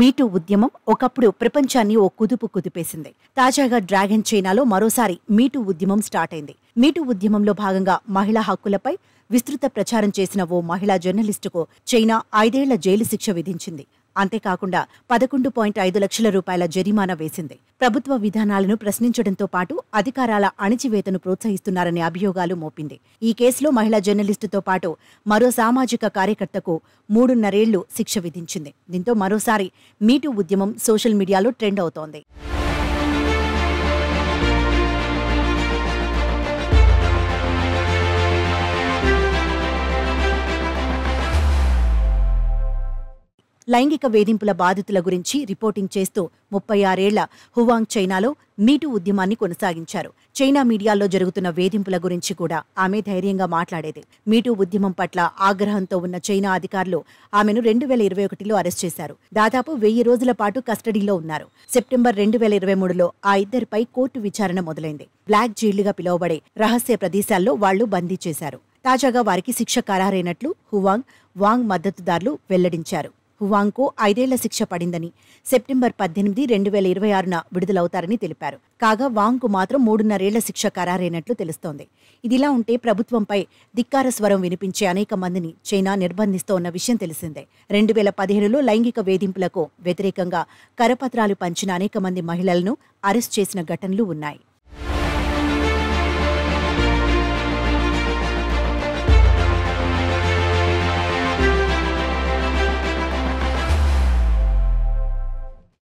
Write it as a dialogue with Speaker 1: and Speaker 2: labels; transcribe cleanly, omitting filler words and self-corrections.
Speaker 1: మీటూ ఉద్యమం ఒకప్పుడు ప్రపంచాన్ని ఓ కుదుపు కుదిపేసింది. తాజాగా డ్రాగన్ చైనాలో మరోసారి మీటూ ఉద్యమం స్టార్ట్ అయింది. మీటూ ఉద్యమంలో భాగంగా మహిళా హక్కులపై విస్తృత ప్రచారం చేసిన ఓ మహిళా జర్నలిస్టుకు చైనా 5 ఏళ్ల జైలు శిక్ష విధించింది. అంతేకాకుండా 11.5 లక్షల రూపాయల జరిమానా వేసింది. ప్రభుత్వ విధానాలను ప్రశ్నించడంతో పాటు అధికారాల అణిచివేతను ప్రోత్సహిస్తున్నారనే అభియోగాలు మోపింది. ఈ కేసులో మహిళా జర్నలిస్టుతో పాటు మరో సామాజిక కార్యకర్తకు 3.5 ఏళ్లు శిక్ష విధించింది. దీంతో మరోసారి మీటూ ఉద్యమం సోషల్ మీడియాలో ట్రెండ్ అవుతోంది. లైంగిక వేధింపుల బాధితుల గురించి రిపోర్టింగ్ చేస్తూ 36 ఏళ్ల హువాంగ్ చైనాలో మీటూ ఉద్యమాన్ని కొనసాగించారు. చైనా మీడియాలో జరుగుతున్న వేధింపుల గురించి కూడా ఆమె ధైర్యంగా మాట్లాడేది. మీటూ ఉద్యమం పట్ల ఆగ్రహంతో ఉన్న చైనా అధికారులు ఆమెను 2021లో అరెస్ట్ చేశారు. దాదాపు 1000 రోజుల పాటు కస్టడీలో ఉన్నారు. సెప్టెంబర్ 2023లో ఆ ఇద్దరిపై కోర్టు విచారణ మొదలైంది. బ్లాక్ జైళ్లుగా పిలువబడే రహస్య ప్రదేశాల్లో వాళ్లు బందీ చేశారు. తాజాగా వారికి శిక్ష ఖరారైనట్లు వాంగ్ మద్దతుదారులు వెల్లడించారు. హువాంగ్కు 5 ఏళ్ల శిక్ష పడిందని, సెప్టెంబర్ 18, 2026న విడుదలవుతారని తెలిపారు. కాగా వాంగ్కు మాత్రం 3.5 ఏళ్ల శిక్ష ఖరారైనట్లు తెలుస్తోంది. ఇదిలా ఉంటే ప్రభుత్వంపై ధిక్కార స్వరం వినిపించే అనేక మందిని చైనా నిర్బంధిస్తోన్న విషయం తెలిసిందే. 2015లో లైంగిక వేధింపులకు వ్యతిరేకంగా కరపత్రాలు పంచిన అనేక మంది మహిళలను అరెస్ట్ చేసిన ఘటనలు ఉన్నాయి.